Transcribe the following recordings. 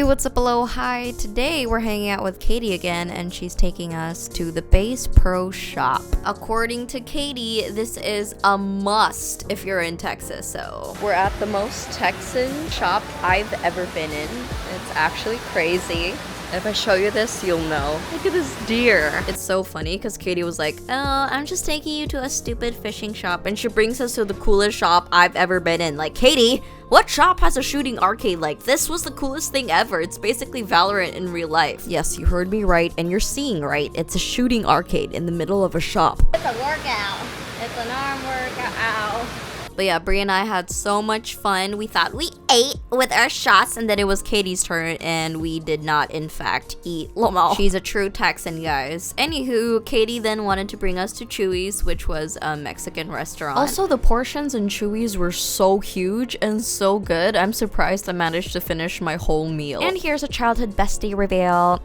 Hey, what's up, hello, hi. Today we're hanging out with Katie again, and she's taking us to the Bass Pro shop. According to Katie, this is a must if you're in Texas, so. We're at the most Texan shop I've ever been in. It's actually crazy. If I show you this, you'll know. Look at this deer. It's so funny because Katie was like, oh, I'm just taking you to a stupid fishing shop, and she brings us to the coolest shop I've ever been in. Like, Katie, what shop has a shooting arcade like this? Was the coolest thing ever. It's basically Valorant in real life. Yes, you heard me right, and you're seeing right. It's a shooting arcade in the middle of a shop. It's a workout. It's an arm workout. Ow. But yeah, Brie and I had so much fun. We thought we ate with our shots, and then it was Katie's turn, and we did not, in fact, eat lomo. She's a true Texan, guys. Anywho, Katie then wanted to bring us to Chuy's, which was a Mexican restaurant. Also, the portions in Chuy's were so huge and so good. I'm surprised I managed to finish my whole meal. And here's a childhood bestie reveal.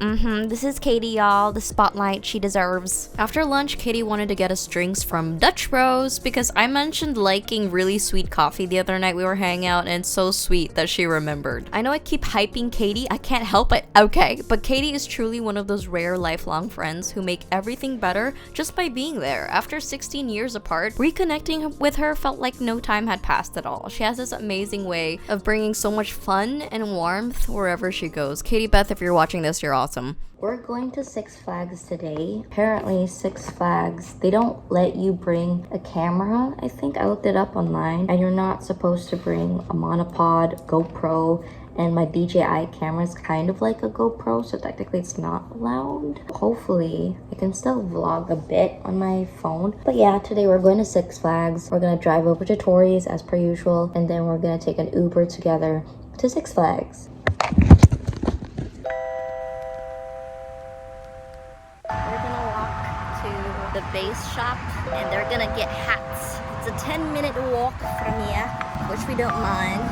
This is Katie, y'all. The spotlight she deserves. After lunch, Katie wanted to get us drinks from Dutch Bros because I mentioned liking really sweet coffee the other night we were hanging out, and it's so sweet that she remembered. I know I keep hyping Katie, I can't help it, okay, but Katie is truly one of those rare lifelong friends who make everything better just by being there. After 16 years apart, reconnecting with her felt like no time had passed at all. She has this amazing way of bringing so much fun and warmth wherever she goes. Katie Beth, if you're watching this, you're awesome. We're going to Six Flags today. Apparently, Six Flags, they don't let you bring a camera. I think I looked it up online. And you're not supposed to bring a monopod, GoPro, and my DJI camera is kind of like a GoPro, so technically it's not allowed. Hopefully, I can still vlog a bit on my phone. But yeah, today we're going to Six Flags. We're gonna drive over to Tori's as per usual, and then we're gonna take an Uber together to Six Flags. We're gonna walk to the Bass shop, and they're gonna get hats. It's a 10-minute walk from here, which we don't mind.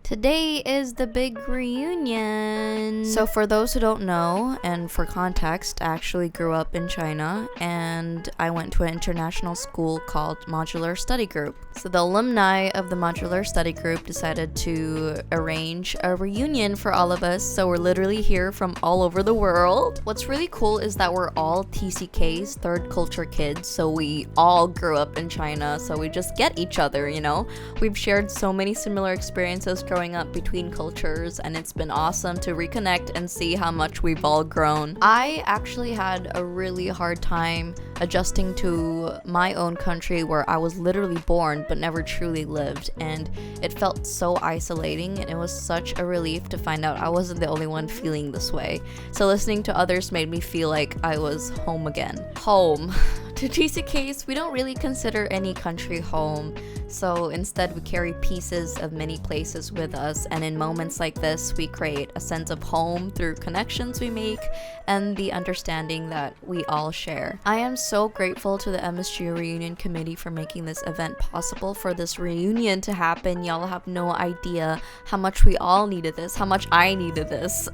Today is the big reunion. So for those who don't know, and for context, I actually grew up in China, and I went to an international school called Modular Study Group. So the alumni of the Modular Study Group decided to arrange a reunion for all of us, so we're literally here from all over the world. What's really cool is that we're all TCKs, third culture kids, so we all grew up in China, so we just get each other, you know? We've shared so many similar experiences growing up between cultures, and it's been awesome to reconnect and see how much we've all grown. I actually had a really hard time adjusting to my own country where I was literally born but never truly lived, and it felt so isolating, and it was such a relief to find out I wasn't the only one feeling this way. So listening to others made me feel like I was home again. Home. To TCKs, we don't really consider any country home, so instead we carry pieces of many places with us, and in moments like this, we create a sense of home through connections we make and the understanding that we all share. I am so grateful to the MSG Reunion Committee for making this event possible, for this reunion to happen. Y'all have no idea how much we all needed this, how much I needed this.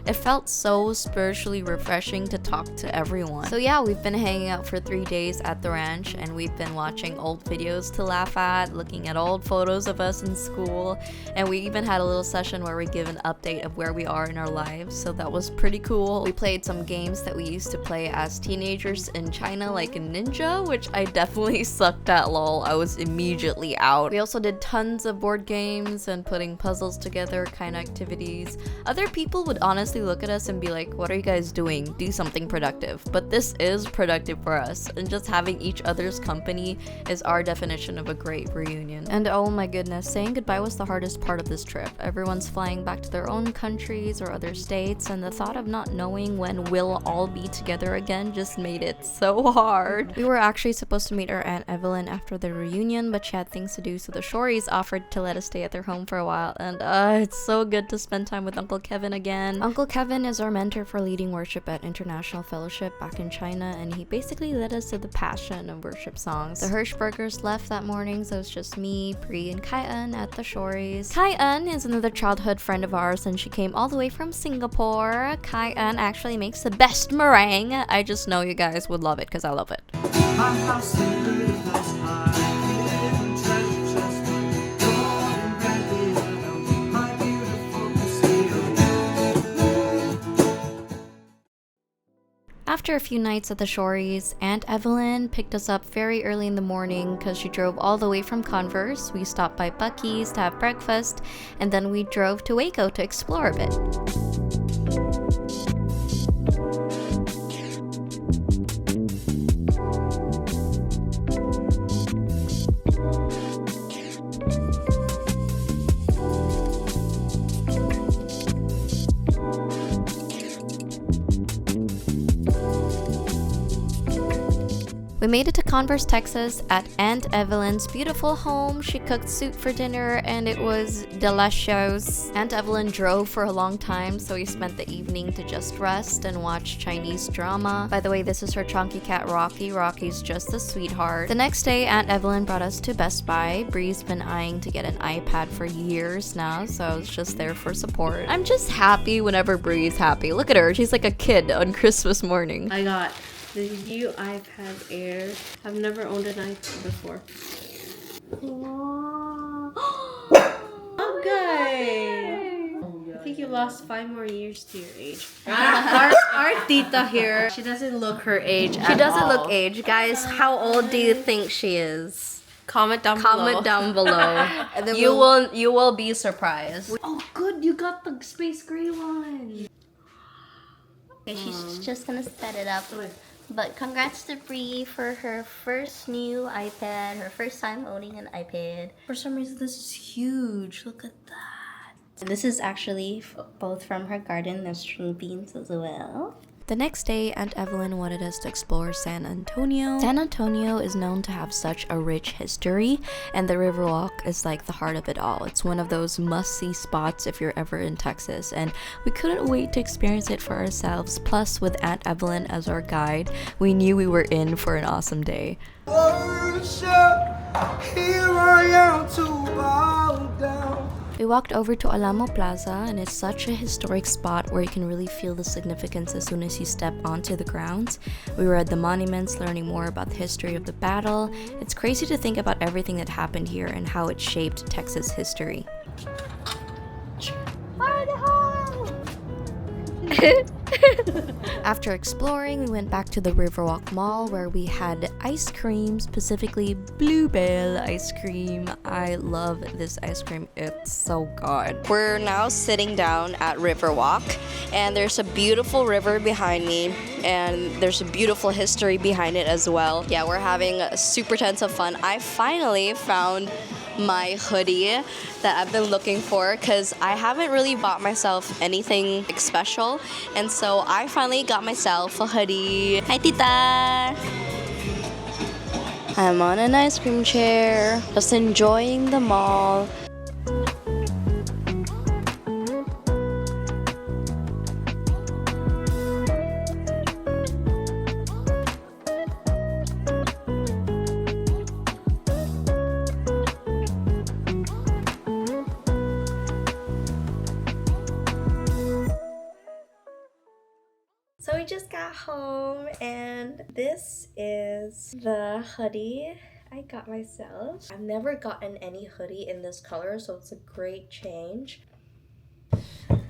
It felt so spiritually refreshing to talk to everyone. So yeah, we've We've been hanging out for 3 days at the ranch, and we've been watching old videos to laugh at, looking at old photos of us in school, and we even had a little session where we give an update of where we are in our lives, so that was pretty cool. We played some games that we used to play as teenagers in China, like a ninja, which I definitely sucked at. Lol, I was immediately out. We also did tons of board games and putting puzzles together kind of activities. Other people would honestly look at us and be like, what are you guys doing? Do something productive. But this is productive for us, and just having each other's company is our definition of a great reunion. And oh my goodness, saying goodbye was the hardest part of this trip. Everyone's flying back to their own countries or other states, and the thought of not knowing when we'll all be together again just made it so hard. We were actually supposed to meet our Aunt Evelyn after the reunion, but she had things to do, so the Shories offered to let us stay at their home for a while, and it's so good to spend time with Uncle Kevin again. Uncle Kevin is our mentor for leading worship at International Fellowship back in China, and he basically led us to the passion of worship songs. The Hirschbergers left that morning, so it's just me, Pri, and Kai-en at the Shories. Kai-en is another childhood friend of ours, and she came all the way from Singapore. Kai-en actually makes the best meringue. I just know you guys would love it because I love it. My house in Rivers High, hidden treasure chest, gold and red beard, my beautiful Castile. After a few nights at the Shories, Aunt Evelyn picked us up very early in the morning because she drove all the way from Converse. We stopped by Buc-ee's to have breakfast, and then we drove to Waco to explore a bit. We made it to Converse, Texas at Aunt Evelyn's beautiful home. She cooked soup for dinner and it was delicious. Aunt Evelyn drove for a long time, so we spent the evening to just rest and watch Chinese drama. By the way, this is her chunky cat Rocky. Rocky's just a sweetheart. The next day, Aunt Evelyn brought us to Best Buy. Bree's been eyeing to get an iPad for years now, so I was just there for support. I'm just happy whenever Bree's happy. Look at her, she's like a kid on Christmas morning. I got the new iPad Air. I've never owned an iPad before. Okay. I think you lost 5 more years to your age. Our tita here, she doesn't look her age at all. She doesn't look age. Guys, how old do you think she is? Comment down below. And then you will be surprised. Oh, good. You got the space gray one. Okay, she's just gonna set it up. But congrats to Bree for her first new iPad, her first time owning an iPad. For some reason, this is huge. Look at that. This is actually both from her garden. There's string beans as well. The next day, Aunt Evelyn wanted us to explore San Antonio. San Antonio is known to have such a rich history, and the Riverwalk is like the heart of it all. It's one of those must-see spots if you're ever in Texas, and we couldn't wait to experience it for ourselves. Plus, with Aunt Evelyn as our guide, we knew we were in for an awesome day. Worship, here I am to bow down. We walked over to Alamo Plaza, and it's such a historic spot where you can really feel the significance as soon as you step onto the grounds. We were at the monuments learning more about the history of the battle. It's crazy to think about everything that happened here and how it shaped Texas history. After exploring, we went back to the Riverwalk Mall where we had ice cream, specifically Bluebell ice cream. I love this ice cream, it's so good. We're now sitting down at Riverwalk, and there's a beautiful river behind me, and there's a beautiful history behind it as well. Yeah, we're having super tons of fun. I finally found my hoodie that I've been looking for because I haven't really bought myself anything special, and so I finally got myself a hoodie. Hi tita! I'm on an ice cream chair, just enjoying the mall. So we just got home and this is the hoodie I got myself. I've never gotten any hoodie in this color, so it's a great change.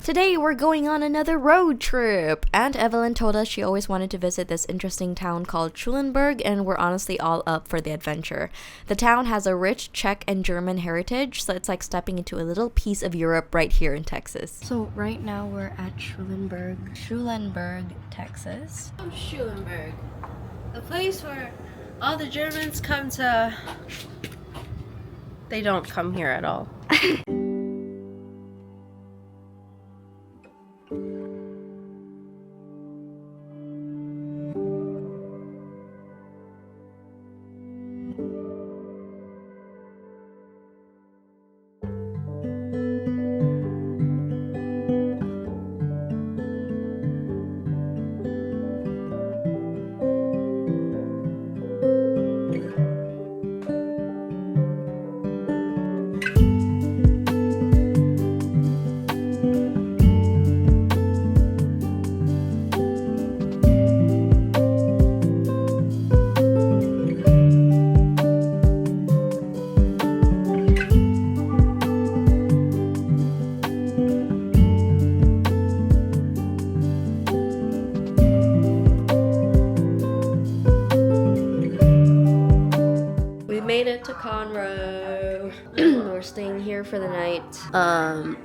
Today we're going on another road trip. Aunt Evelyn told us she always wanted to visit this interesting town called Schulenburg, and we're honestly all up for the adventure. The town has a rich Czech and German heritage, so it's like stepping into a little piece of Europe right here in Texas. So right now we're at Schulenburg, Texas. Schulenburg, the place where all the Germans come to. They don't come here at all. Made it to Conroe. We're staying here for the night.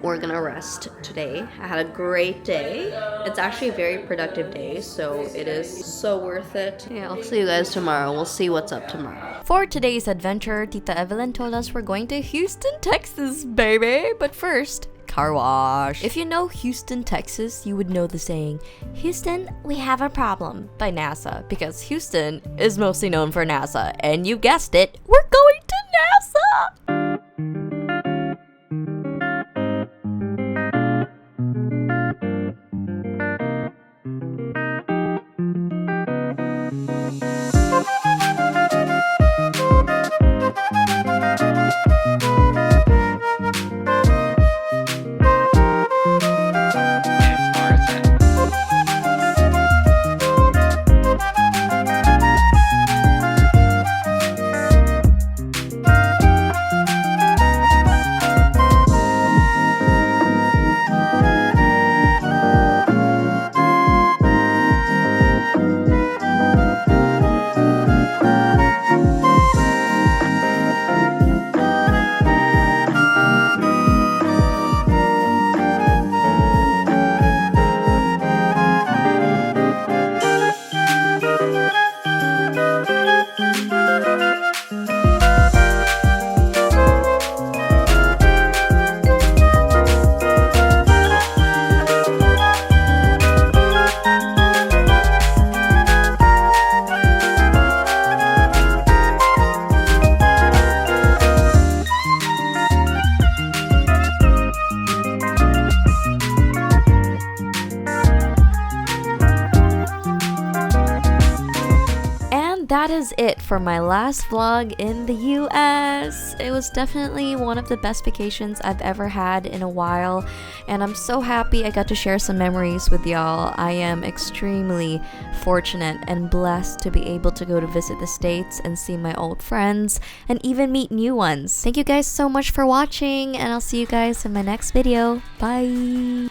We're gonna rest today. I had a great day. It's actually a very productive day, so it is so worth it. Yeah, I'll see you guys tomorrow. We'll see what's up tomorrow. For today's adventure, Tita Evelyn told us we're going to Houston, Texas, baby. But first, car wash. If you know Houston, Texas, you would know the saying, "Houston, we have a problem," by NASA, because Houston is mostly known for NASA, and you guessed it, we're going to NASA! That is it for my last vlog in the US. It was definitely one of the best vacations I've ever had in a while, and I'm so happy I got to share some memories with y'all. I am extremely fortunate and blessed to be able to go to visit the States and see my old friends and even meet new ones. Thank you guys so much for watching, and I'll see you guys in my next video. Bye!